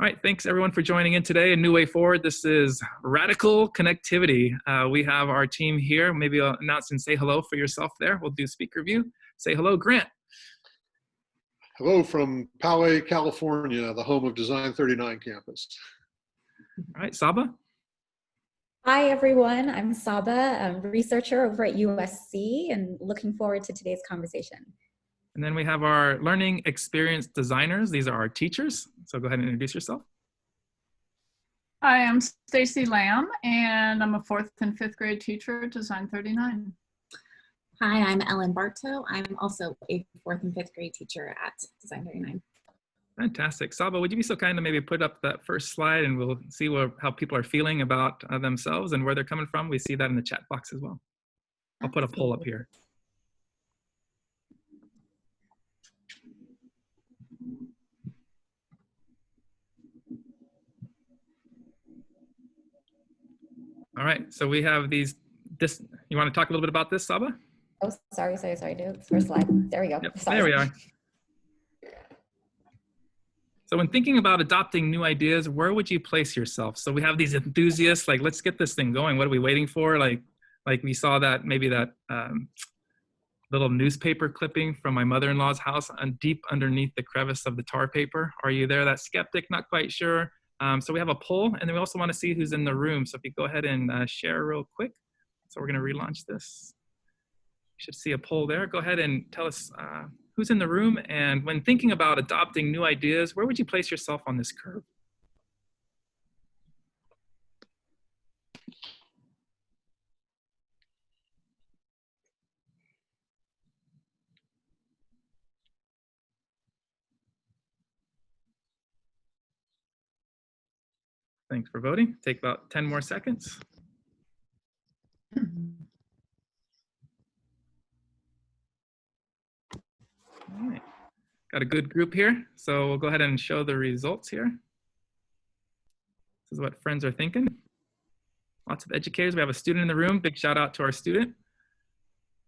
All right, thanks everyone for joining in today. A new way forward. This is Radical Connectivity. We have our team here. Maybe I'll announce and say hello for yourself there. We'll do speaker review. Say hello, Grant. Hello from Poway, California, the home of Design39Campus. All right, Saba. Hi everyone, I'm Saba, a researcher over at USC and looking forward to today's conversation. And then we have our learning experience designers. These are our teachers. So go ahead and introduce yourself. Hi, I'm Stacy Lamb, and I'm a 4th and 5th grade teacher at Design39. Hi, I'm Ellen Bartow. I'm also a 4th and 5th grade teacher at Design39. Fantastic. Saba, would you be so kind to maybe put up that first slide and we'll see how people are feeling about themselves and where they're coming from. We see that in the chat box as well. I'll put a poll up here. All right, so we have these, you want to talk a little bit about this, Saba? Oh, sorry, dude. First slide. There we go. Yep, there we are. So when thinking about adopting new ideas, where would you place yourself? So we have these enthusiasts, like, let's get this thing going. What are we waiting for? Like we saw that, maybe that little newspaper clipping from my mother-in-law's house deep underneath the crevice of the tar paper. Are you there? That skeptic, not quite sure. So we have a poll, and then we also want to see who's in the room. So if you go ahead and share real quick. So we're going to relaunch this. You should see a poll there. Go ahead and tell us who's in the room, and when thinking about adopting new ideas, where would you place yourself on this curve? Thanks for voting. Take about 10 more seconds. All right. Got a good group here, so we'll go ahead and show the results here. This is what friends are thinking. Lots of educators. We have a student in the room. Big shout out to our student.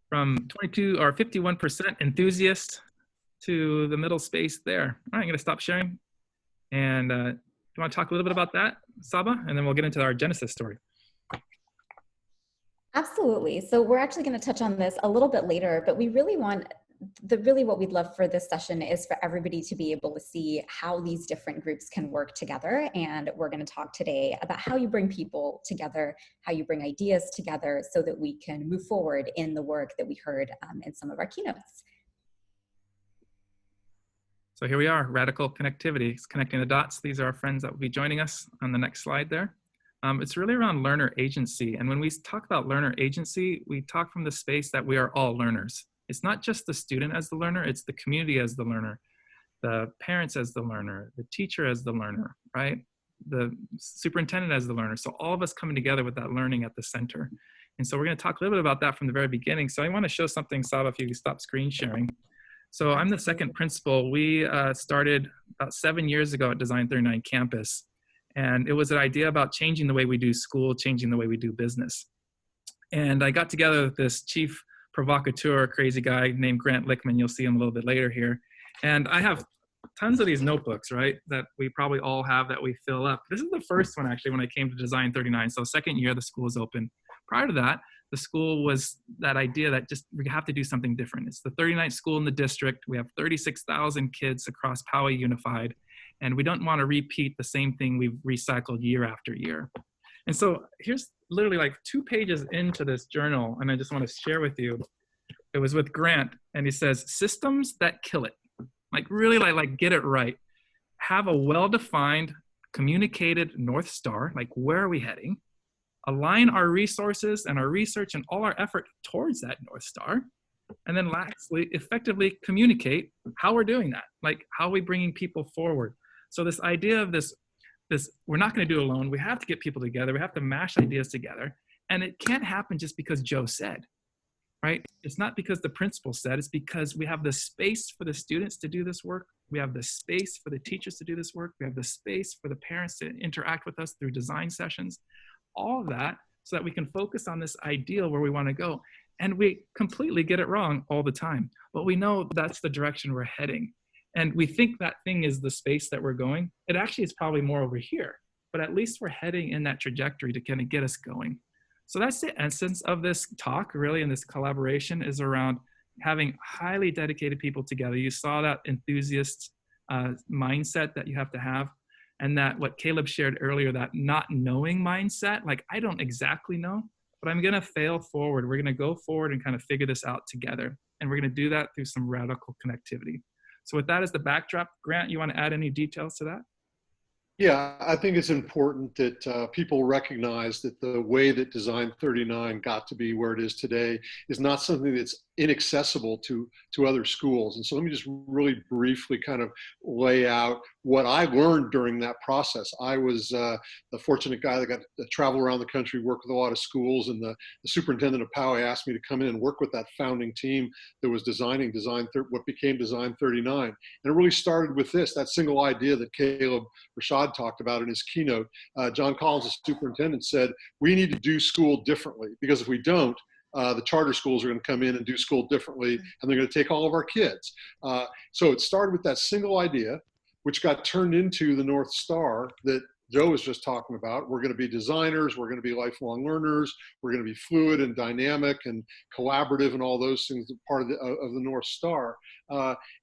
From 22 or 51% enthusiast to the middle space there. All right, I'm going to stop sharing. And do you want to talk a little bit about that, Saba? And then we'll get into our Genesis story. Absolutely. So we're actually going to touch on this a little bit later, but we really want what we'd love for this session is for everybody to be able to see how these different groups can work together. And we're going to talk today about how you bring people together, how you bring ideas together so that we can move forward in the work that we heard in some of our keynotes. So here we are, radical connectivity. It's connecting the dots. These are our friends that will be joining us on the next slide there. It's really around learner agency. And when we talk about learner agency, we talk from the space that we are all learners. It's not just the student as the learner, it's the community as the learner, the parents as the learner, the teacher as the learner, right? The superintendent as the learner. So all of us coming together with that learning at the center. And so we're going to talk a little bit about that from the very beginning. So I want to show something, Saba, if you can stop screen sharing. So I'm the second principal. We started about 7 years ago at Design39Campus. And it was an idea about changing the way we do school, changing the way we do business. And I got together with this chief provocateur, crazy guy named Grant Lickman. You'll see him a little bit later here. And I have tons of these notebooks, right, that we probably all have that we fill up. This is the first one, actually, when I came to Design39. So second year, the school is open. Prior to that, the school was that idea that just we have to do something different. It's the 39th school in the district. We have 36,000 kids across Poway Unified. And we don't want to repeat the same thing we've recycled year after year. And so here's literally like 2 pages into this journal, and I just want to share with you. It was with Grant, and he says, systems that kill it. Like really like get it right. Have a well-defined, communicated North Star, like where are we heading? Align our resources and our research and all our effort towards that North Star. And then lastly, effectively communicate how we're doing that. Like how are we bringing people forward? So this idea of this we're not going to do it alone. We have to get people together. We have to mash ideas together. And it can't happen just because Joe said, right? It's not because the principal said, it's because we have the space for the students to do this work. We have the space for the teachers to do this work. We have the space for the parents to interact with us through design sessions, all of that so that we can focus on this ideal where we want to go. And we completely get it wrong all the time, but we know that's the direction we're heading. And we think that thing is the space that we're going. It actually is probably more over here, but at least we're heading in that trajectory to kind of get us going. So that's the essence of this talk, really, and this collaboration is around having highly dedicated people together. You saw that enthusiast mindset that you have to have, and that what Caleb shared earlier, that not knowing mindset, like I don't exactly know, but I'm gonna fail forward. We're gonna go forward and kind of figure this out together. And we're gonna do that through some radical connectivity. So with that as the backdrop, Grant, you wanna add any details to that? Yeah, I think it's important that people recognize that the way that Design 39 got to be where it is today is not something that's inaccessible to other schools. And so let me just really briefly kind of lay out what I learned during that process. I was the fortunate guy that got to travel around the country, work with a lot of schools, and the superintendent of Poway asked me to come in and work with that founding team that was designing what became Design 39. And it really started with that single idea that Caleb Rashad talked about in his keynote. John Collins, the superintendent, said, we need to do school differently, because if we don't, the charter schools are going to come in and do school differently, and they're going to take all of our kids. So it started with that single idea, which got turned into the North Star that Joe was just talking about. We're going to be designers, we're going to be lifelong learners, we're going to be fluid and dynamic and collaborative and all those things that part of the North Star.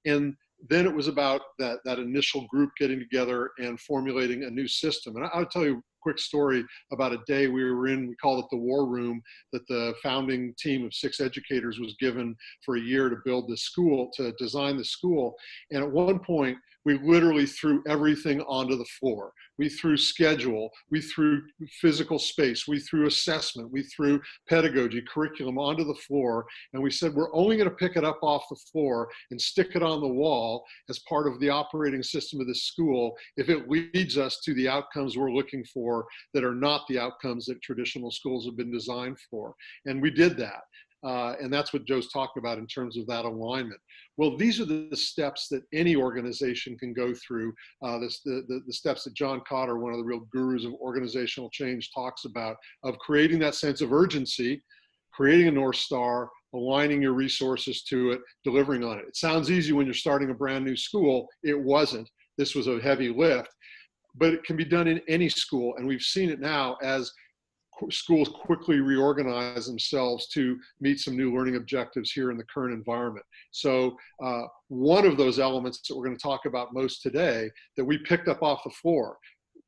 And then it was about that initial group getting together and formulating a new system. And I'll tell you a quick story about a day we were in, we called it the war room, that the founding team of 6 educators was given for a year to build the school, to design the school. And at one point, we literally threw everything onto the floor. We threw schedule, we threw physical space, we threw assessment, we threw pedagogy, curriculum onto the floor, and we said, we're only going to pick it up off the floor and stick it on the wall as part of the operating system of this school if it leads us to the outcomes we're looking for that are not the outcomes that traditional schools have been designed for. And we did that. And that's what Joe's talking about in terms of that alignment. Well, these are the steps that any organization can go through. The steps that John Cotter, one of the real gurus of organizational change, talks about, of creating that sense of urgency, creating a North Star, aligning your resources to it, delivering on it. It sounds easy when you're starting a brand new school. It wasn't. This was a heavy lift, but it can be done in any school. And we've seen it now as schools quickly reorganize themselves to meet some new learning objectives here in the current environment. So one of those elements that we're going to talk about most today that we picked up off the floor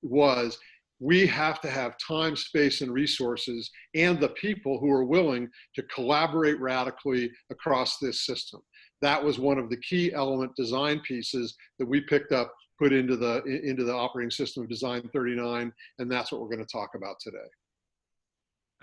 was we have to have time, space, and resources, and the people who are willing to collaborate radically across this system. That was one of the key element design pieces that we picked up, put into the operating system of Design 39, and that's what we're going to talk about today.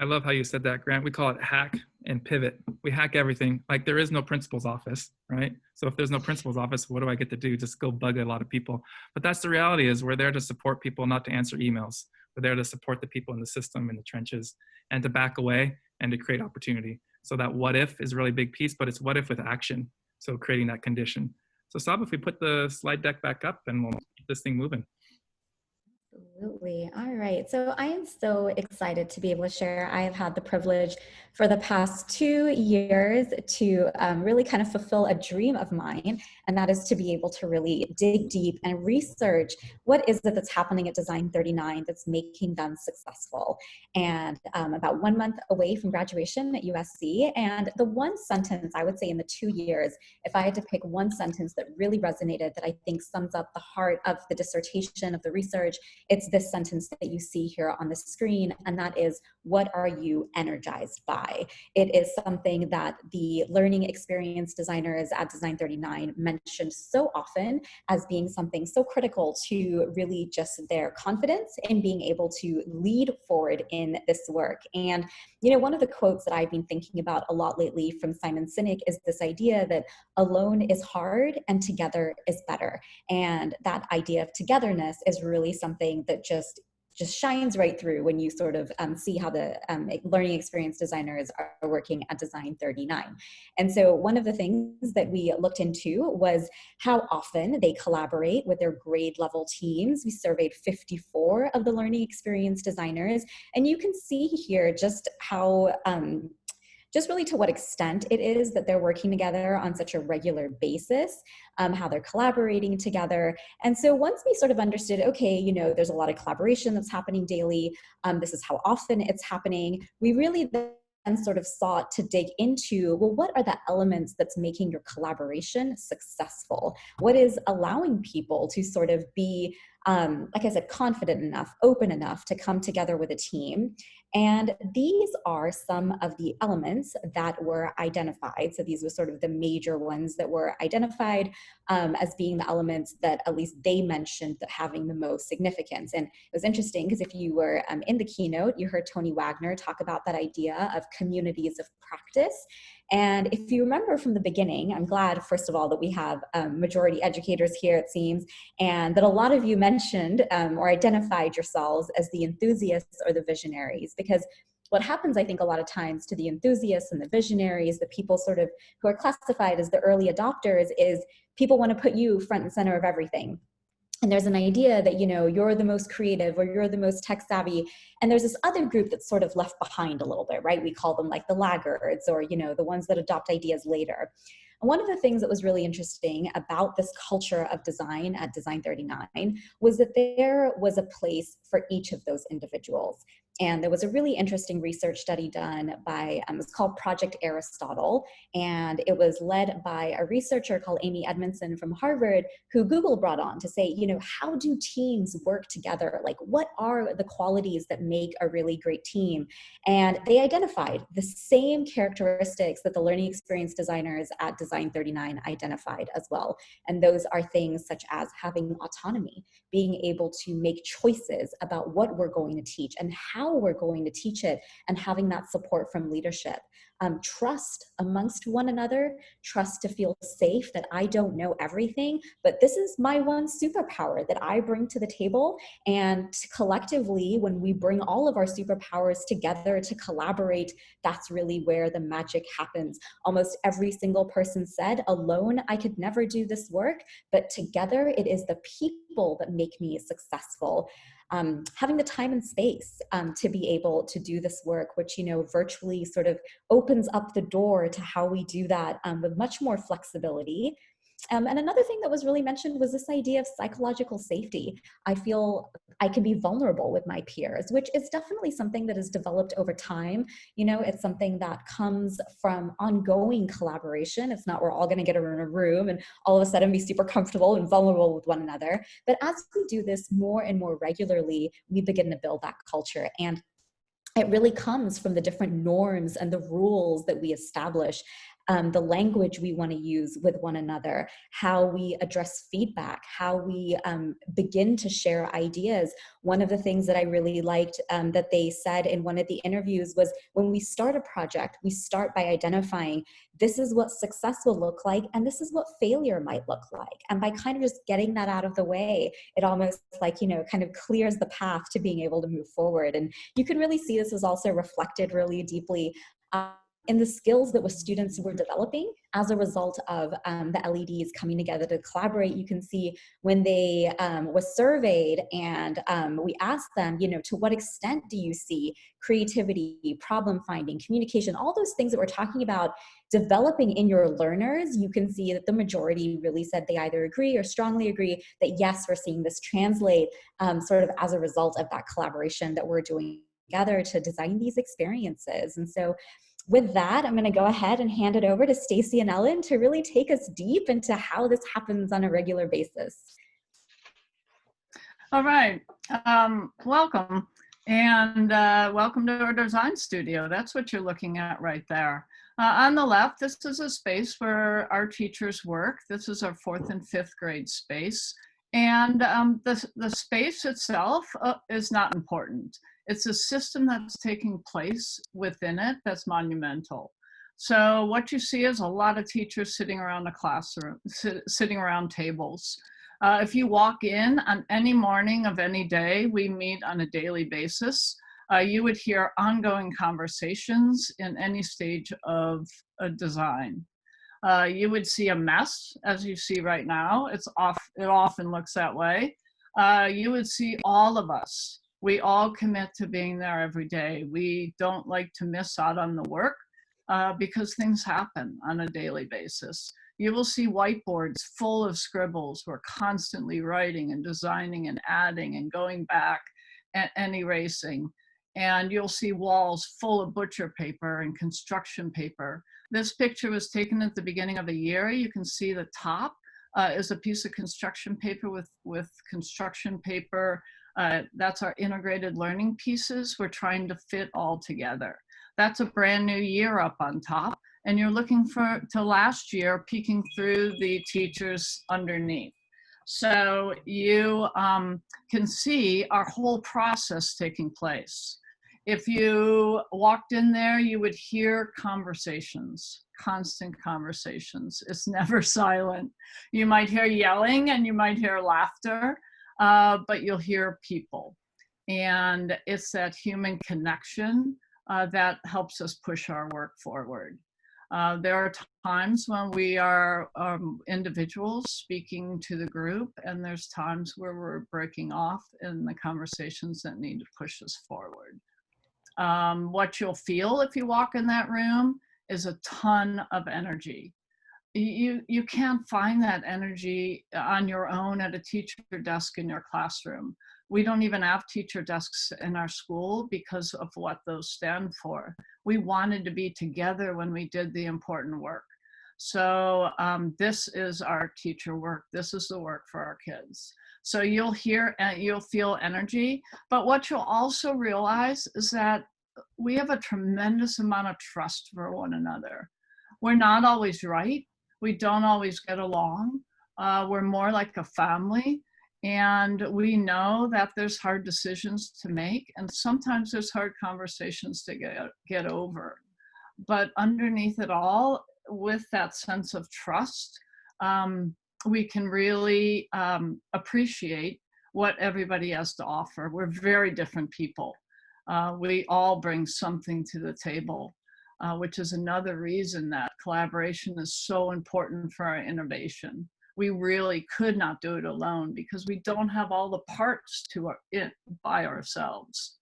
I love how you said that, Grant. We call it hack and pivot. We hack everything. Like there is no principal's office, right? So if there's no principal's office, what do I get to do? Just go bug a lot of people. But that's the reality, is we're there to support people, not to answer emails. We're there to support the people in the system, in the trenches, and to back away and to create opportunity. So that what if is a really big piece, but it's what if with action. So creating that condition. So Sab, if we put the slide deck back up, and we'll keep this thing moving. Absolutely. All right. So I am so excited to be able to share. I have had the privilege for the past 2 years to really kind of fulfill a dream of mine, and that is to be able to really dig deep and research what is it that's happening at Design 39 that's making them successful. And about 1 month away from graduation at USC, and the one sentence I would say in the 2 years, if I had to pick one sentence that really resonated, that I think sums up the heart of the dissertation, of the research, it's this sentence that you see here on the screen, and that is, what are you energized by? It is something that the learning experience designers at Design 39 mentioned so often as being something so critical to really just their confidence in being able to lead forward in this work. And, you know, one of the quotes that I've been thinking about a lot lately from Simon Sinek is this idea that alone is hard and together is better. And that idea of togetherness is really something that just shines right through when you sort of see how the learning experience designers are working at Design 39. And so one of the things that we looked into was how often they collaborate with their grade level teams. We surveyed 54 of the learning experience designers, and you can see here just how just really to what extent it is that they're working together on such a regular basis, how they're collaborating together. And so once we sort of understood, okay, you know, there's a lot of collaboration that's happening daily, this is how often it's happening, we really then sort of sought to dig into, well, what are the elements that's making your collaboration successful? What is allowing people to sort of be, like I said, confident enough, open enough to come together with a team? And these are some of the elements that were identified. So these were sort of the major ones that were identified as being the elements that at least they mentioned that having the most significance. And it was interesting because if you were in the keynote, you heard Tony Wagner talk about that idea of communities of practice. And if you remember from the beginning, I'm glad, first of all, that we have majority educators here, it seems, and that a lot of you mentioned or identified yourselves as the enthusiasts or the visionaries. Because what happens, I think, a lot of times to the enthusiasts and the visionaries, the people sort of who are classified as the early adopters, is people want to put you front and center of everything. And there's an idea that, you know, you're the most creative or you're the most tech savvy. And there's this other group that's sort of left behind a little bit, right? We call them like the laggards, or, you know, the ones that adopt ideas later. And one of the things that was really interesting about this culture of design at Design39 was that there was a place for each of those individuals. And there was a really interesting research study done by, it's called Project Aristotle, and it was led by a researcher called Amy Edmondson from Harvard, who Google brought on to say, you know, how do teams work together? Like, what are the qualities that make a really great team? And they identified the same characteristics that the learning experience designers at Design39 identified as well. And those are things such as having autonomy, being able to make choices about what we're going to teach and how we're going to teach it, and having that support from leadership. Trust amongst one another, trust to feel safe that I don't know everything, but this is my one superpower that I bring to the table. And collectively, when we bring all of our superpowers together to collaborate, that's really where the magic happens. Almost every single person said, alone, I could never do this work, but together it is the people that make me successful. Having the time and space to be able to do this work, which, you know, virtually sort of opens up the door to how we do that with much more flexibility. And another thing that was really mentioned was this idea of psychological safety. I feel I can be vulnerable with my peers, which is definitely something that is developed over time. You know, it's something that comes from ongoing collaboration. It's not we're all going to get in a room and all of a sudden be super comfortable and vulnerable with one another. But as we do this more and more regularly, we begin to build that culture. And it really comes from the different norms and the rules that we establish, the language we want to use with one another, how we address feedback, how we begin to share ideas. One of the things that I really liked that they said in one of the interviews was, when we start a project, we start by identifying this is what success will look like and this is what failure might look like. And by kind of just getting that out of the way, it almost like, you know, kind of clears the path to being able to move forward. And you can really see this is also reflected really deeply in the skills that students were developing as a result of the LEDs coming together to collaborate. You can see when they was surveyed and we asked them, you know, to what extent do you see creativity, problem finding, communication, all those things that we're talking about developing in your learners. You can see that the majority really said they either agree or strongly agree that yes, we're seeing this translate sort of as a result of that collaboration that we're doing together to design these experiences. And so with that, I'm going to go ahead and hand it over to Stacy and Ellen to really take us deep into how this happens on a regular basis. All right, welcome. And welcome to our design studio. That's what you're looking at right there. On the left, this is a space where our teachers work. This is our 4th and 5th grade space. And the space itself is not important. It's a system that's taking place within it that's monumental. So what you see is a lot of teachers sitting around a classroom, sitting around tables. If you walk in on any morning of any day, we meet on a daily basis, you would hear ongoing conversations in any stage of a design. You would see a mess, as you see right now. It often looks that way. You would see all of us. We all commit to being there every day. We don't like to miss out on the work. because things happen on a daily basis. You will see whiteboards full of scribbles. We're constantly writing and designing and adding and going back and erasing. And you'll see walls full of butcher paper and construction paper. This picture was taken at the beginning of a year. You can see the top is a piece of construction paper with construction paper. That's our integrated learning pieces. We're trying to fit all together. That's a brand new year up on top. And you're looking to last year, peeking through the teachers underneath. So you can see our whole process taking place. If you walked in there, you would hear conversations, constant conversations. It's never silent. You might hear yelling and you might hear laughter, but you'll hear people. And it's that human connection that helps us push our work forward. There are times when we are individuals speaking to the group, and there's times where we're breaking off in the conversations that need to push us forward. What you'll feel if you walk in that room is a ton of energy. You can't find that energy on your own at a teacher desk in your classroom. We don't even have teacher desks in our school because of what those stand for. We wanted to be together when we did the important work. So this is our teacher work. This is the work for our kids. So you'll hear and you'll feel energy, but what you'll also realize is that we have a tremendous amount of trust for one another. We're not always right. We don't always get along. We're more like a family. And we know that there's hard decisions to make, and sometimes there's hard conversations to get over. But underneath it all, with that sense of trust, we can really appreciate what everybody has to offer. We're very different people. We all bring something to the table, which is another reason that collaboration is so important for our innovation. We really could not do it alone because we don't have all the parts to it by ourselves.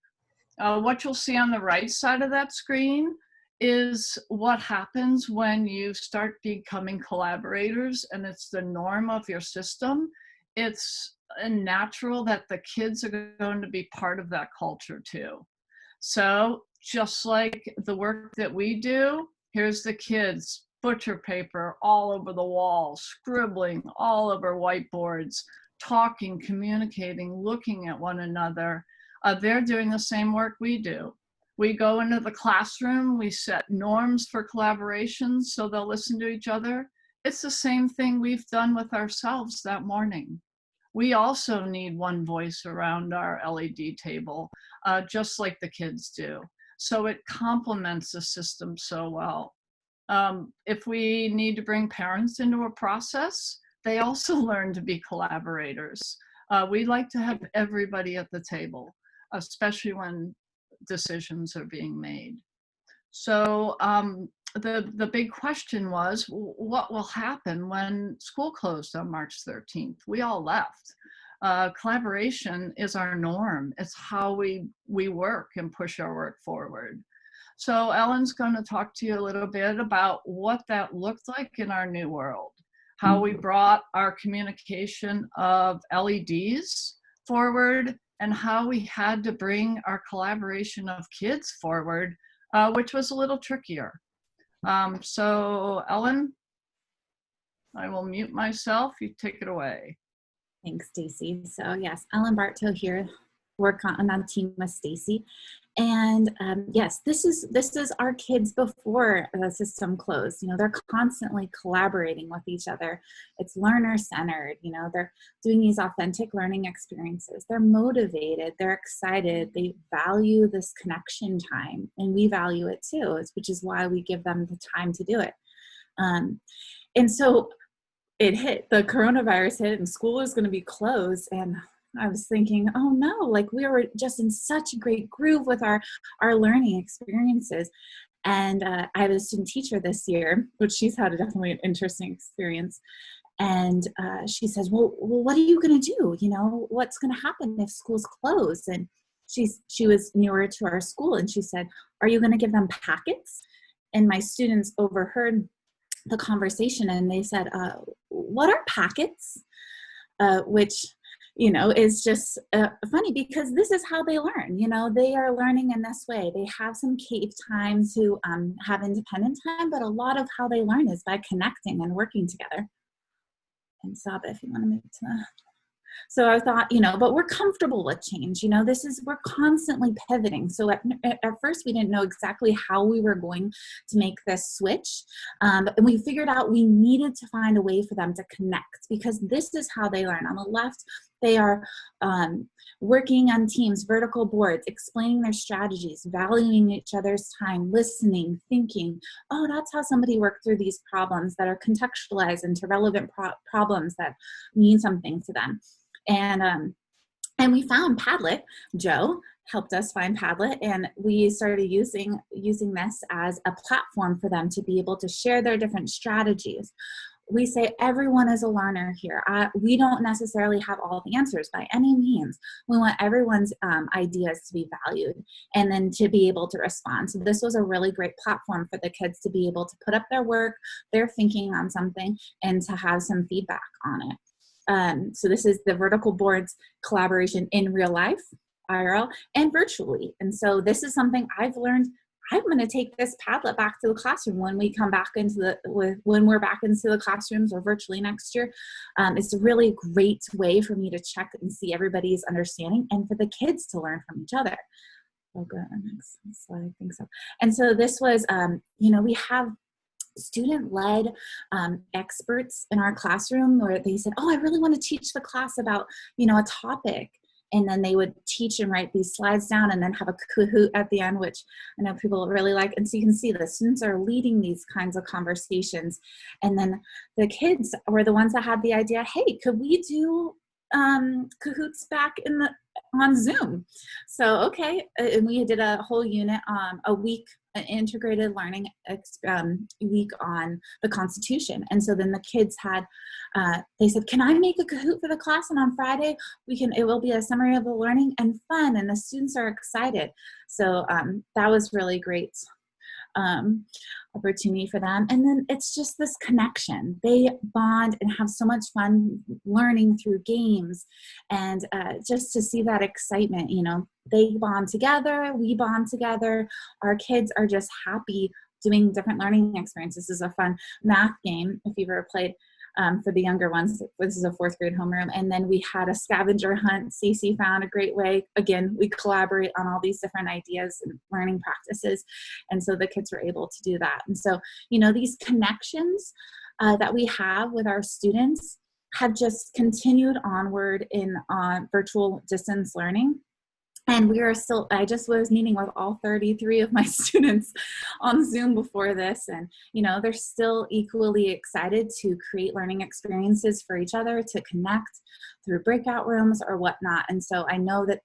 What you'll see on the right side of that screen is what happens when you start becoming collaborators and it's the norm of your system. It's natural that the kids are going to be part of that culture too. So just like the work that we do, here's the kids. Butcher paper all over the walls, scribbling all over whiteboards, talking, communicating, looking at one another. They're doing the same work we do. We go into the classroom, we set norms for collaboration so they'll listen to each other. It's the same thing we've done with ourselves that morning. We also need one voice around our LED table, just like the kids do. So it complements the system so well. If we need to bring parents into a process, they also learn to be collaborators. We like to have everybody at the table, especially when decisions are being made. So the big question was, what will happen when school closed on March 13th? We all left. Collaboration is our norm. It's how we work and push our work forward. So Ellen's going to talk to you a little bit about what that looked like in our new world, how we brought our communication of LEDs forward, and how we had to bring our collaboration of kids forward, which was a little trickier. So Ellen, I will mute myself. You take it away. Thanks, Stacy. So yes, Ellen Bartow here, work on a team with Stacy. And yes, this is our kids before the system closed. You know, they're constantly collaborating with each other. It's learner-centered. You know, they're doing these authentic learning experiences. They're motivated. They're excited. They value this connection time, and we value it too, which is why we give them the time to do it. And so it hit, the coronavirus hit, and school was going to be closed, and I was thinking, oh no, like we were just in such a great groove with our learning experiences. And I have a student teacher this year, which she's had definitely an interesting experience. And she says, well, what are you going to do? You know, what's going to happen if school's closed? And she was newer to our school, and she said, are you going to give them packets? and my students overheard the conversation, and they said, what are packets? Which, you know, is just funny, because this is how they learn. You know, they are learning in this way. They have some cave time to have independent time, but a lot of how they learn is by connecting and working together. And Saba, if you want to move to the... So I thought, you know, but we're comfortable with change. You know, we're constantly pivoting. So at first we didn't know exactly how we were going to make this switch. And we figured out we needed to find a way for them to connect, because this is how they learn. On the left, they are working on teams, vertical boards, explaining their strategies, valuing each other's time, listening, thinking, oh, that's how somebody worked through these problems that are contextualized into relevant problems that mean something to them. And we found Padlet. Joe helped us find Padlet, and we started using this as a platform for them to be able to share their different strategies. We say everyone is a learner here. We don't necessarily have all the answers by any means. We want everyone's ideas to be valued and then to be able to respond. So this was a really great platform for the kids to be able to put up their work, their thinking on something, and to have some feedback on it. So this is the vertical boards collaboration in real life, IRL, and virtually. And so this is something I've learned. I'm going to take this Padlet back to the classroom when we come back into when we're back into the classrooms or virtually next year. It's a really great way for me to check and see everybody's understanding, and for the kids to learn from each other. Oh, good. Next slide. I think so. And so this was, you know, we have student-led experts in our classroom where they said, oh, I really want to teach the class about, you know, a topic. And then they would teach and write these slides down and then have a Kahoot at the end, which I know people really like. And so you can see the students are leading these kinds of conversations. And then the kids were the ones that had the idea, hey, could we do Kahoots back on Zoom? So, okay. And we did a whole unit, a week, an integrated learning week on the Constitution. And so then the kids had, they said, can I make a Kahoot for the class? And on Friday, it will be a summary of the learning and fun. And the students are excited. So that was really great opportunity for them. And then it's just this connection. They bond and have so much fun learning through games, and just to see that excitement, you know, they bond together, we bond together. Our kids are just happy doing different learning experiences. This is a fun math game, if you've ever played. For the younger ones, this is a 4th grade homeroom. And then we had a scavenger hunt. Stacey found a great way. Again, we collaborate on all these different ideas and learning practices. And so the kids were able to do that. And so, you know, these connections that we have with our students have just continued onward in virtual distance learning. And we are still, I just was meeting with all 33 of my students on Zoom before this. And, you know, they're still equally excited to create learning experiences for each other, to connect through breakout rooms or whatnot. And so I know that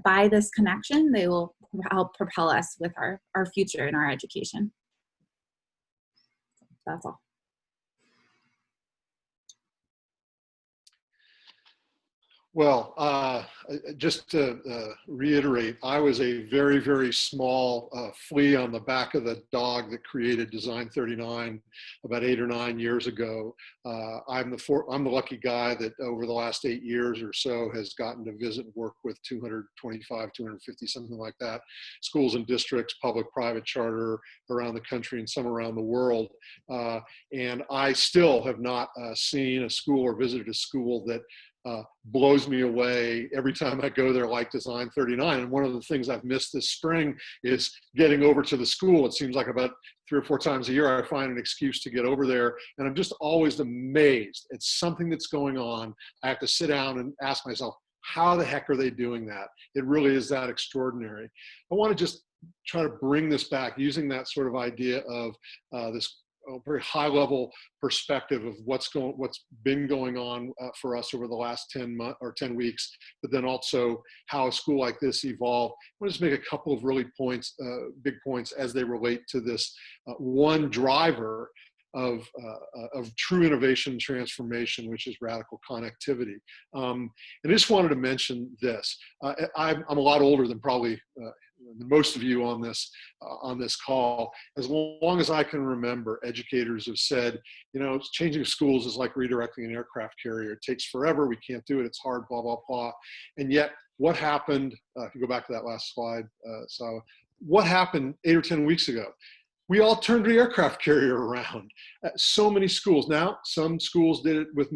by this connection, they will help propel us with our future in our education. That's all. Well, just to reiterate, I was a very, very small flea on the back of the dog that created Design39 about 8 or 9 years ago. I'm the lucky guy that over the last 8 years or so has gotten to visit and work with 225, 250, something like that, schools and districts, public, private, charter around the country and some around the world. And I still have not seen a school or visited a school that blows me away every time I go there like Design39. And one of the things I've missed this spring is getting over to the school. It seems like about 3 or 4 times a year I find an excuse to get over there, and I'm just always amazed at something that's going on. I have to sit down and ask myself, how the heck are they doing that? It really is that extraordinary. I want to just try to bring this back using that sort of idea of this very high level perspective of what's been going on for us over the last 10 months or 10 weeks, but then also how a school like this evolved. I want to just make a couple of really big points as they relate to this one driver of true innovation and transformation, which is radical connectivity. And I just wanted to mention this. I'm a lot older than probably most of you on this call. As long as I can remember, educators have said, you know, changing schools is like redirecting an aircraft carrier. It takes forever. We can't do it. It's hard, blah, blah, blah. And yet what happened, if you go back to that last slide, so what happened 8 or 10 weeks ago? We all turned the aircraft carrier around. So many schools. Now, some schools did it with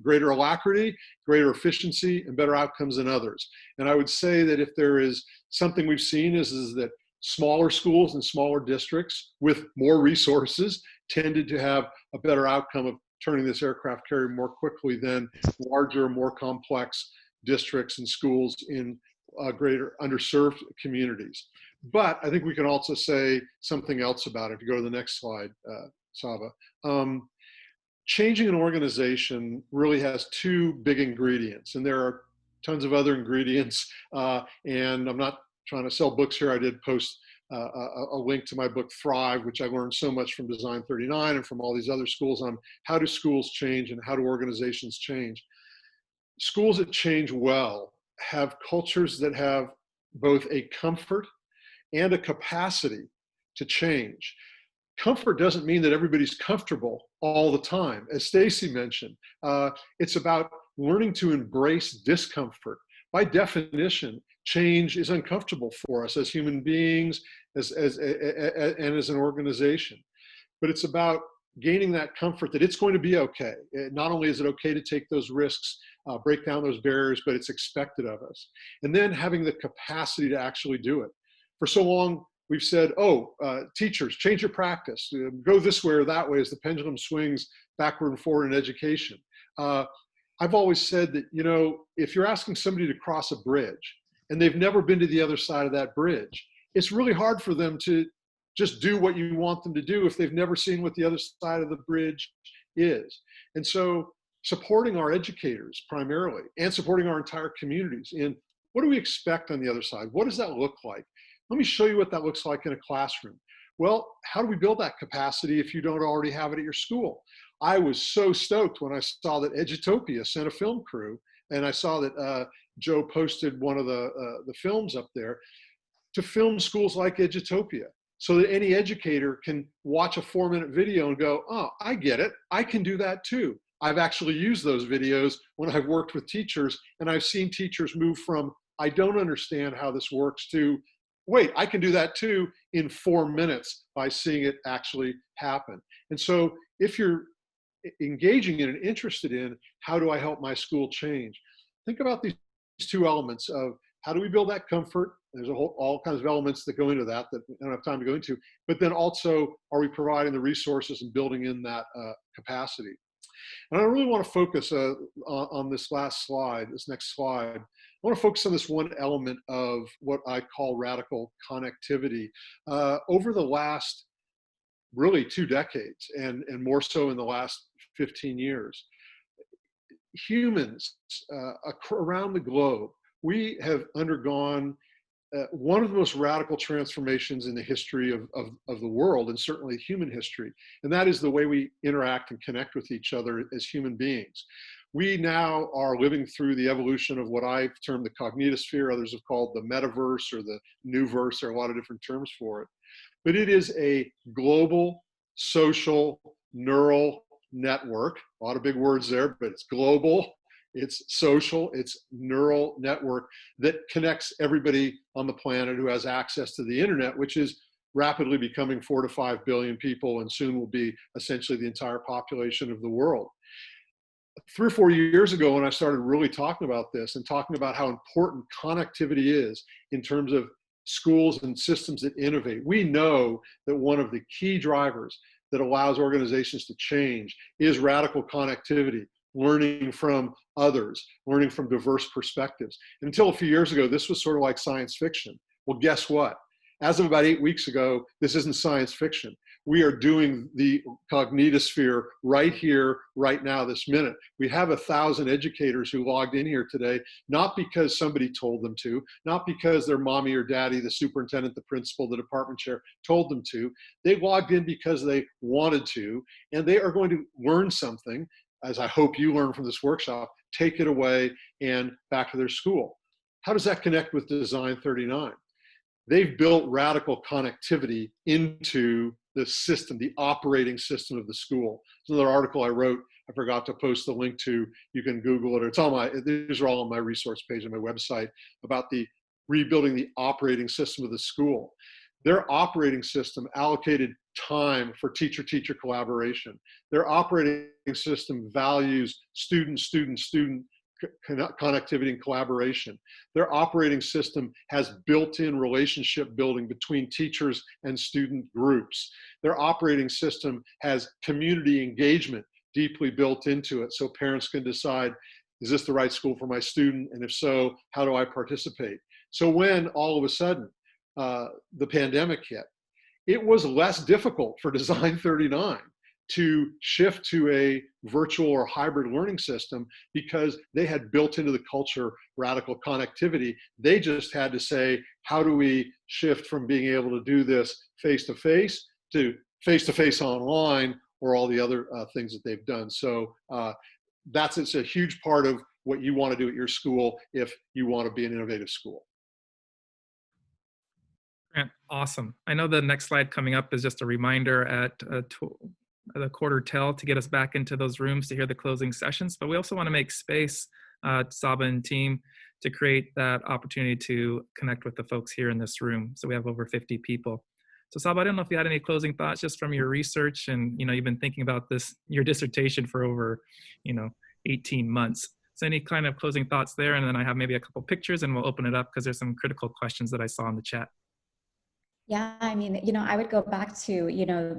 greater alacrity, greater efficiency, and better outcomes than others. And I would say that if there is something we've seen is that smaller schools and smaller districts with more resources tended to have a better outcome of turning this aircraft carrier more quickly than larger, more complex districts and schools in greater underserved communities. But I think we can also say something else about it. If you go to the next slide, Saba. Changing an organization really has two big ingredients, and there are tons of other ingredients. And I'm not trying to sell books here. I did post a link to my book, Thrive, which I learned so much from Design39 and from all these other schools on how do schools change and how do organizations change. Schools that change well have cultures that have both a comfort and a capacity to change. Comfort doesn't mean that everybody's comfortable all the time. As Stacy mentioned, it's about learning to embrace discomfort. By definition, change is uncomfortable for us as human beings and as an organization. But it's about gaining that comfort that it's going to be okay. Not only is it okay to take those risks, break down those barriers, but it's expected of us. And then having the capacity to actually do it. For so long, we've said, teachers, change your practice. Go this way or that way as the pendulum swings backward and forward in education. I've always said that, you know, if you're asking somebody to cross a bridge and they've never been to the other side of that bridge, it's really hard for them to just do what you want them to do if they've never seen what the other side of the bridge is. And so supporting our educators primarily and supporting our entire communities in what do we expect on the other side? What does that look like? Let me show you what that looks like in a classroom. Well, how do we build that capacity if you don't already have it at your school? I was so stoked when I saw that Edutopia sent a film crew, and I saw that Joe posted one of the films up there to film schools like Edutopia, so that any educator can watch a 4-minute video and go, oh, I get it. I can do that too. I've actually used those videos when I've worked with teachers, and I've seen teachers move from, I don't understand how this works, to, wait, I can do that too in 4 minutes by seeing it actually happen. And so if you're engaging in and interested in, how do I help my school change? Think about these two elements of how do we build that comfort? There's all kinds of elements that go into that I don't have time to go into, but then also, are we providing the resources and building in that capacity? And I really want to focus on this last slide, this next slide. I want to focus on this one element of what I call radical connectivity. Over the last really 2 decades, and more so in the last 15 years, humans around the globe, we have undergone one of the most radical transformations in the history of the world, and certainly human history, and that is the way we interact and connect with each other as human beings. We now are living through the evolution of what I've termed the cognitosphere, others have called the metaverse or the new verse. There are a lot of different terms for it. But it is a global, social, neural network. A lot of big words there, but it's global, it's social, it's neural network that connects everybody on the planet who has access to the internet, which is rapidly becoming 4 to 5 billion people, and soon will be essentially the entire population of the world. 3 or 4 years ago, when I started really talking about this and talking about how important connectivity is in terms of schools and systems that innovate, we know that one of the key drivers that allows organizations to change is radical connectivity, learning from others, learning from diverse perspectives. And until a few years ago, this was sort of like science fiction. Well, guess what? As of about 8 weeks ago, this isn't science fiction. we are doing the cognitosphere right here, right now, this minute. We have 1,000 educators who logged in here today, not because somebody told them to, not because their mommy or daddy, the superintendent, the principal, the department chair told them to. They logged in because they wanted to, and they are going to learn something, as I hope you learn from this workshop, take it away and back to their school. How does that connect with Design 39? They've built radical connectivity into the system, the operating system of the school. There's another article I wrote, I forgot to post the link to, you can Google it, or it's on these are all on my resource page on my website, about the rebuilding the operating system of the school. Their operating system allocated time for teacher-teacher collaboration. Their operating system values student-student-student connectivity and collaboration. Their operating system has built-in relationship building between teachers and student groups. Their operating system has community engagement deeply built into it, so parents can decide, is this the right school for my student? And if so, how do I participate? So when all of a sudden the pandemic hit, it was less difficult for Design 39 to shift to a virtual or hybrid learning system because they had built into the culture radical connectivity. They just had to say, how do we shift from being able to do this face-to-face to face-to-face online, or all the other things that they've done. So it's a huge part of what you want to do at your school if you want to be an innovative school. Grant, awesome. I know the next slide coming up is just a reminder at the quarter till to get us back into those rooms to hear the closing sessions, but we also want to make space, Saba and team, to create that opportunity to connect with the folks here in this room. So we have over 50 people. So Saba, I don't know if you had any closing thoughts just from your research, and you've been thinking about your dissertation for over 18 months. So any kind of closing thoughts there? And then I have maybe a couple pictures and we'll open it up because there's some critical questions that I saw in the chat. Yeah, I mean, I would go back to,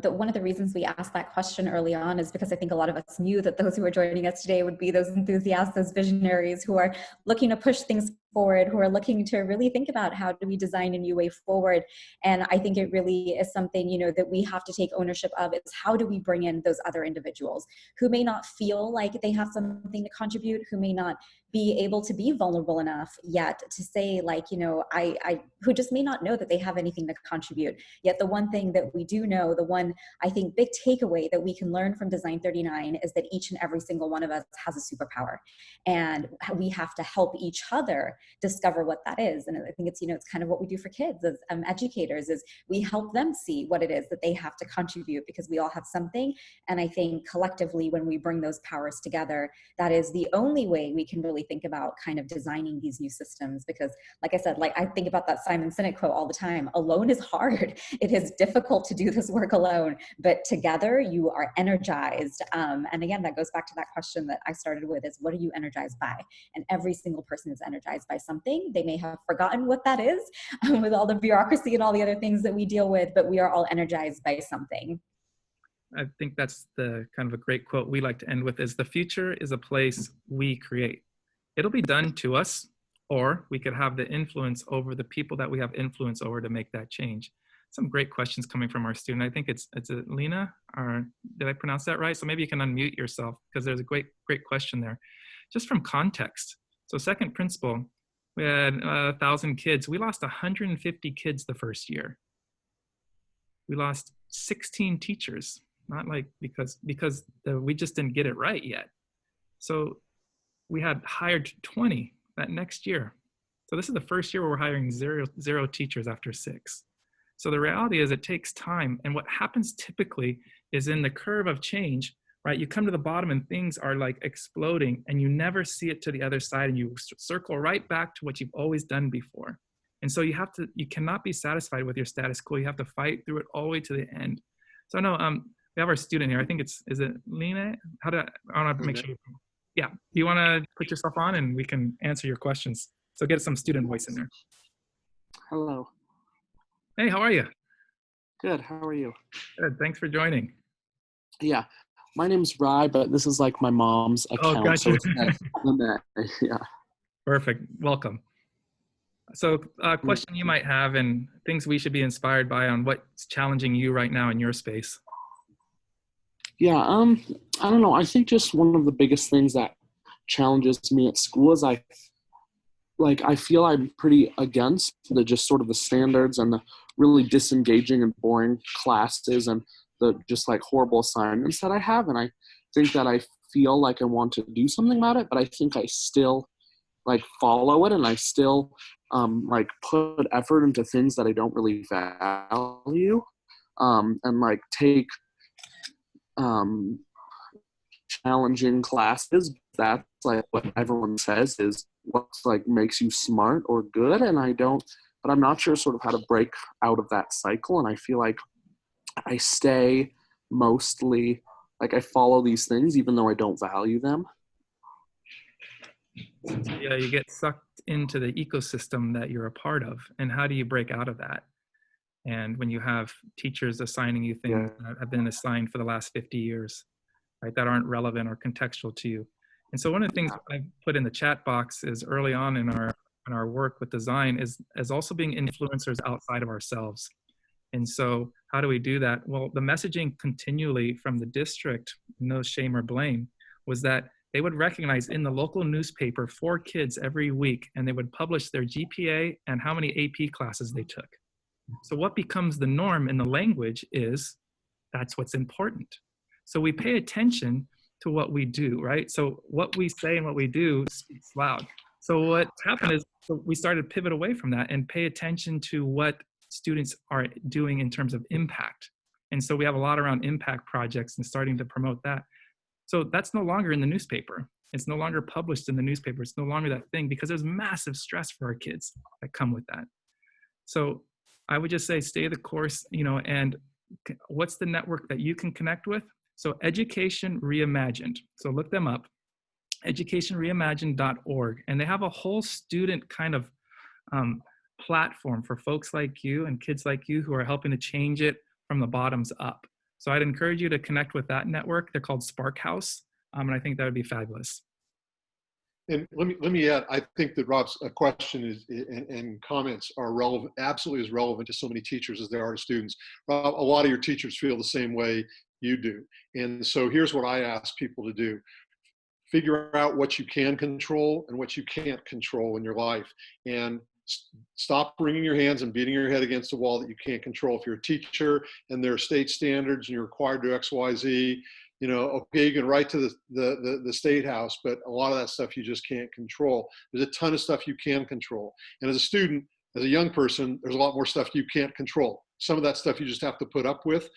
one of the reasons we asked that question early on is because I think a lot of us knew that those who are joining us today would be those enthusiasts, those visionaries who are looking to push things forward, who are looking to really think about how do we design a new way forward. And I think it really is something, that we have to take ownership of. It's how do we bring in those other individuals who may not feel like they have something to contribute, who may not be able to be vulnerable enough yet to say, like, who just may not know that they have anything to contribute. Yet the one thing that we do know, the one, I think, big takeaway that we can learn from Design 39 is that each and every single one of us has a superpower. And we have to help each other discover what that is. And I think it's, it's kind of what we do for kids as educators, is we help them see what it is that they have to contribute, because we all have something. And I think collectively, when we bring those powers together, that is the only way we can really think about kind of designing these new systems. Because like I said, I think about that Simon Sinek quote all the time: alone is hard. It is difficult to do this work alone, but together you are energized. And again, that goes back to that question that I started with, is what are you energized by? And every single person is energized by something. They may have forgotten what that is with all the bureaucracy and all the other things that we deal with, but we are all energized by something. I think that's the kind of a great quote we like to end with, is the future is a place we create. It'll be done to us, or we could have the influence over the people that we have influence over to make that change. Some great questions coming from our student. I think it's Lena, or did I pronounce that right? So maybe you can unmute yourself, because there's a great question there. Just from context. So second principal, we had 1,000 kids. We lost 150 kids the first year. We lost 16 teachers, not like because we just didn't get it right yet. So we had hired 20 that next year. So this is the first year where we're hiring zero teachers after 6. So the reality is it takes time. And what happens typically is in the curve of change, right? You come to the bottom and things are like exploding, and you never see it to the other side, and you circle right back to what you've always done before. And so you cannot be satisfied with your status quo. You have to fight through it all the way to the end. So I know we have our student here. I think is it Lena? I want to make sure. Yeah. Do you want to put yourself on and we can answer your questions? So get some student voice in there. Hello. Hey, how are you? Good. How are you? Good. Thanks for joining. Yeah. My name's Rye, but this is like my mom's account. Oh, gotcha. So it's yeah. Perfect. Welcome. So question you might have and things we should be inspired by on what's challenging you right now in your space. Yeah, I don't know. I think just one of the biggest things that challenges me at school is I feel I'm pretty against the just sort of the standards and the really disengaging and boring classes and the just like horrible assignments that I have. And I think that I feel like I want to do something about it, but I think I still like follow it, and I still like put effort into things that I don't really value, and like take challenging classes. That's like what everyone says is what's like makes you smart or good, and but I'm not sure sort of how to break out of that cycle. And I feel like I stay mostly like I follow these things even though I don't value them. Yeah, you get sucked into the ecosystem that you're a part of, and how do you break out of that? And when you have teachers assigning you things that have been assigned for the last 50 years, right, that aren't relevant or contextual to you. And so one of the things I put in the chat box is early on in our work with design is also being influencers outside of ourselves. And so how do we do that? Well, the messaging continually from the district, no shame or blame, was that they would recognize in the local newspaper 4 kids every week, and they would publish their GPA and how many AP classes they took. So what becomes the norm in the language is that's what's important. So we pay attention to what we do, right? So what we say and what we do speaks loud. So what happened is we started to pivot away from that and pay attention to what students are doing in terms of impact. And so we have a lot around impact projects and starting to promote that. So that's no longer in the newspaper. It's no longer published in the newspaper. It's no longer that thing because there's massive stress for our kids that come with that. So I would just say stay the course, and what's the network that you can connect with? So Education Reimagined. So look them up, educationreimagined.org. And they have a whole student kind of platform for folks like you and kids like you who are helping to change it from the bottoms up. So I'd encourage you to connect with that network. They're called Spark House. And I think that would be fabulous. And let me add, I think that Rob's question is and comments are relevant, absolutely as relevant to so many teachers as they are to students. Rob, a lot of your teachers feel the same way you do. And so here's what I ask people to do. Figure out what you can control and what you can't control in your life. And stop wringing your hands and beating your head against the wall that you can't control. If you're a teacher and there are state standards and you're required to do X, Y, Z, okay, you can write to the state house, but a lot of that stuff you just can't control. There's a ton of stuff you can control. And as a student, as a young person, there's a lot more stuff you can't control. Some of that stuff you just have to put up with.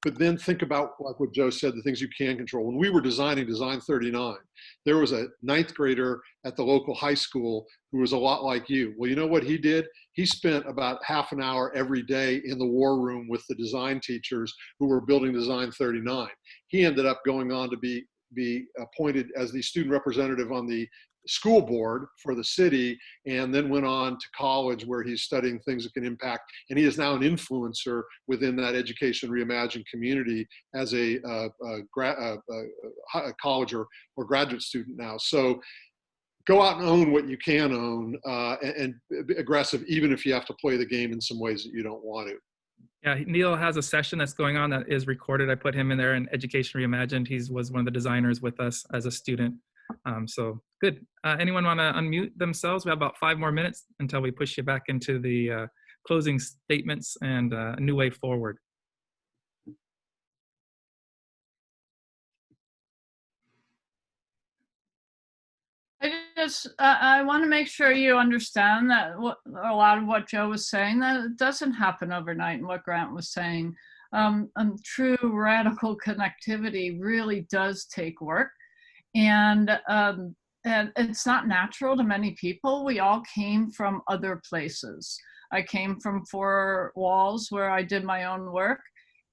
But then think about, like what Joe said, the things you can control. When we were designing Design 39, there was a 9th grader at the local high school who was a lot like you. Well, you know what he did? He spent about half an hour every day in the war room with the design teachers who were building Design 39. He ended up going on to be appointed as the student representative on the school board for the city, and then went on to college where he's studying things that can impact, and he is now an influencer within that Education Reimagined community as a college or graduate student now. So go out and own what you can own, and be aggressive, even if you have to play the game in some ways that you don't want to. Yeah, Neil has a session that's going on that is recorded. I put him in there in Education Reimagined. He was one of the designers with us as a student. So good. Anyone want to unmute themselves? We have about 5 more minutes until we push you back into the closing statements and a new way forward. I want to make sure you understand that a lot of what Joe was saying, that it doesn't happen overnight, and what Grant was saying. True radical connectivity really does take work. And it's not natural to many people. We all came from other places. I came from 4 walls where I did my own work.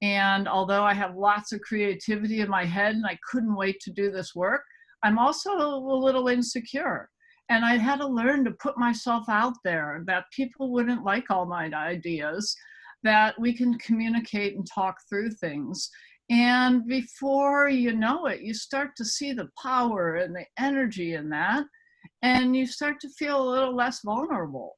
And although I have lots of creativity in my head and I couldn't wait to do this work, I'm also a little insecure. And I had to learn to put myself out there, that people wouldn't like all my ideas, that we can communicate and talk through things. And before you know it, you start to see the power and the energy in that, and you start to feel a little less vulnerable.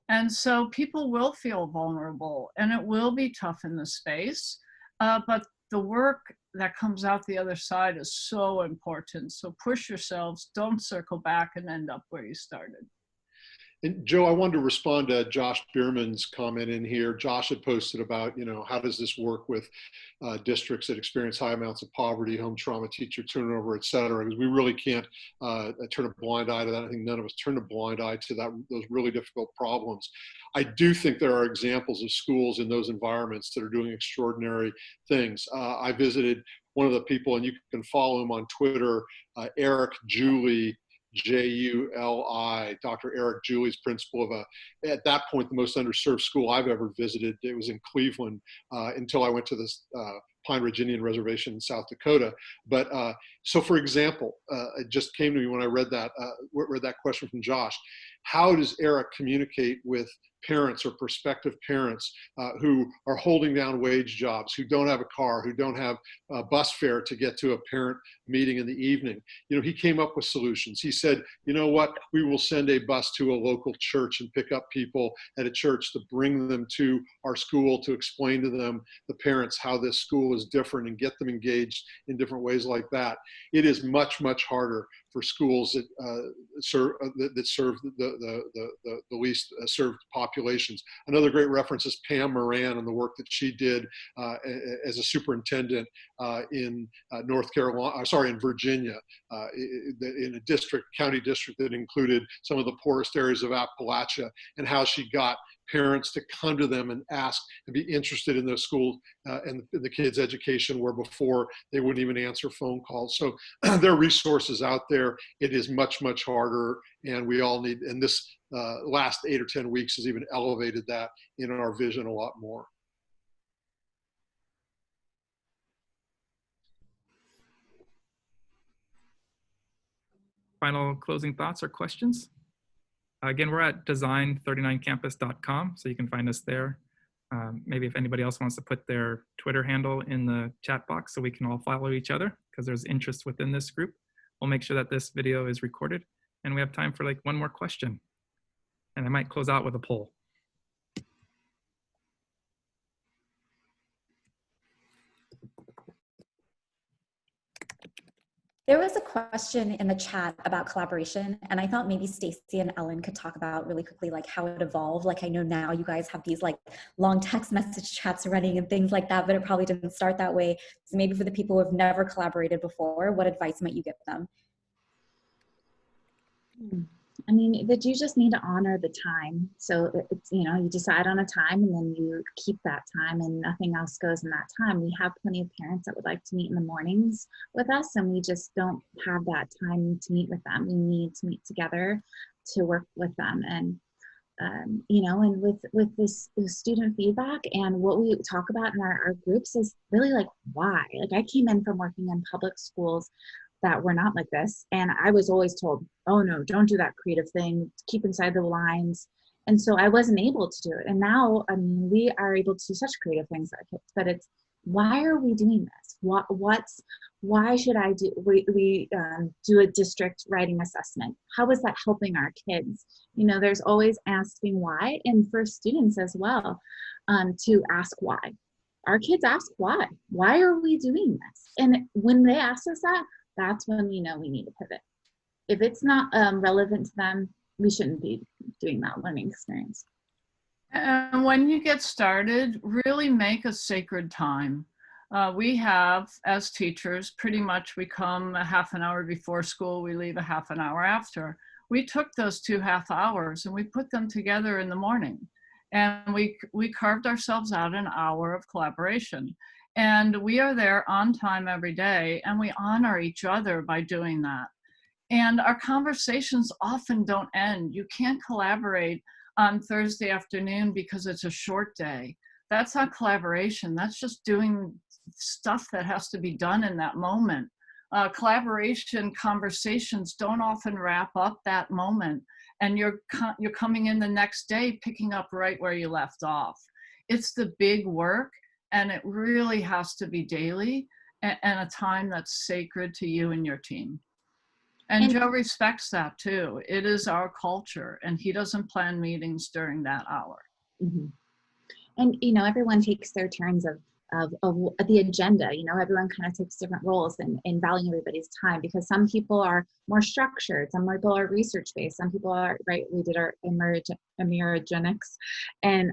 And so people will feel vulnerable and it will be tough in the space, but the work that comes out the other side is so important. So push yourselves, don't circle back and end up where you started. And Joe, I wanted to respond to Josh Bierman's comment in here. Josh had posted about, how does this work with districts that experience high amounts of poverty, home trauma, teacher turnover, et cetera, because we really can't turn a blind eye to that. I think none of us turn a blind eye to those really difficult problems. I do think there are examples of schools in those environments that are doing extraordinary things. I visited one of the people, and you can follow him on Twitter, Eric Julie, Juli, Dr. Eric Julie's principal of at that point, the most underserved school I've ever visited. It was in Cleveland until I went to this Pine Ridge Indian Reservation in South Dakota. But so for example, it just came to me when I read that question from Josh. How does Eric communicate with parents or prospective parents who are holding down wage jobs, who don't have a car, who don't have a bus fare to get to a parent meeting in the evening? He came up with solutions. He said, you know what, we will send a bus to a local church and pick up people at a church to bring them to our school to explain to them, the parents, how this school is different and get them engaged in different ways like that. It is much, much harder for schools that serve the least served populations. Another great reference is Pam Moran and the work that she did as a superintendent in in Virginia, in a county district that included some of the poorest areas of Appalachia, and how she got parents to come to them and ask and be interested in those schools and the kids' education, where before they wouldn't even answer phone calls. So there are resources out there. It is much, much harder, and we all need, and this last 8 or 10 weeks has even elevated that in our vision a lot more. Final closing thoughts or questions? Again, we're at Design39Campus.com, so you can find us there. Maybe if anybody else wants to put their Twitter handle in the chat box so we can all follow each other, because there's interest within this group. We'll make sure that this video is recorded, and we have time for like one more question. And I might close out with a poll. There was a question in the chat about collaboration, and I thought maybe Stacy and Ellen could talk about really quickly like how it evolved. Like I know now you guys have these like long text message chats running and things like that, but it probably didn't start that way. So maybe for the people who have never collaborated before, what advice might you give them? I mean, that you just need to honor the time. So it's, you decide on a time and then you keep that time and nothing else goes in that time. We have plenty of parents that would like to meet in the mornings with us, and we just don't have that time to meet with them. We need to meet together to work with them. And, and with this student feedback and what we talk about in our groups is really like, why? Like I came in from working in public schools that were not like this. And I was always told, oh no, don't do that creative thing, keep inside the lines. And so I wasn't able to do it. And now, I mean, we are able to do such creative things, but it's, why are we doing this? Why should I do, we do a district writing assessment? How is that helping our kids? There's always asking why, and for students as well, to ask why. Our kids ask why. Why are we doing this? And when they ask us that, that's when we know we need to pivot. If it's not relevant to them, we shouldn't be doing that learning experience. And when you get started, really make a sacred time. We have, as teachers, pretty much we come a half an hour before school, we leave a half an hour after. We took those 2 half hours and we put them together in the morning. And we carved ourselves out an hour of collaboration. And we are there on time every day, and we honor each other by doing that. And our conversations often don't end. You can't collaborate on Thursday afternoon because it's a short day. That's not collaboration. That's just doing stuff that has to be done in that moment. Collaboration conversations don't often wrap up that moment, and you're coming in the next day picking up right where you left off. It's the big work, and it really has to be daily and a time that's sacred to you and your team. And Joe respects that too. It is our culture, and he doesn't plan meetings during that hour. Mhm. And, you know, everyone takes their turns of the agenda. You know, everyone kind of takes different roles in valuing everybody's time, because some people are more structured, some people are research based, some people are, right, we did our emergenics, and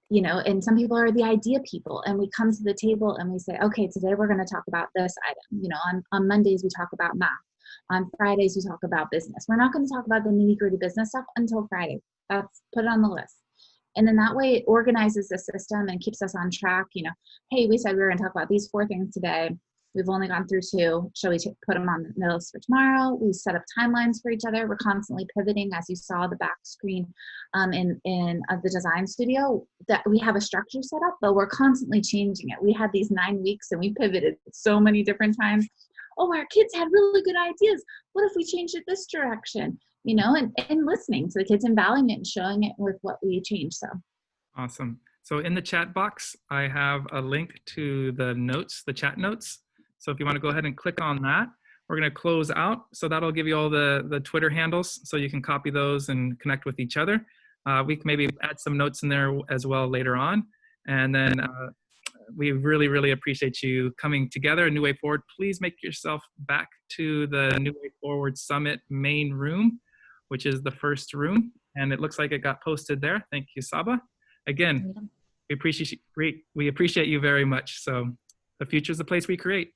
you know, and some people are the idea people, and we come to the table and we say, okay, today we're going to talk about this item. You know, on Mondays we talk about math, on Fridays we talk about business. We're not going to talk about the nitty-gritty business stuff until Friday. That's put it on the list. And then that way it organizes the system and keeps us on track. You know, hey, we said we were going to talk about these 4 things today. We've only gone through 2. Shall we put them on the list for tomorrow? We set up timelines for each other. We're constantly pivoting, as you saw the back screen in the design studio, that we have a structure set up, but we're constantly changing it. We had these 9 weeks and we pivoted so many different times. Oh, our kids had really good ideas. What if we changed it this direction? You know, and listening to the kids and valuing it and showing it with what we changed. So Awesome. So in the chat box, I have a link to the notes, the chat notes. So if you want to go ahead and click on that, we're going to close out. So that'll give you all the Twitter handles, so you can copy those and connect with each other. We can maybe add some notes in there as well later on. And then we really, really appreciate you coming together. A New Way Forward, please make yourself back to the New Way Forward Summit main room, which is the first room. And it looks like it got posted there. Thank you, Saba. Again, we appreciate you very much. So the future is the place we create.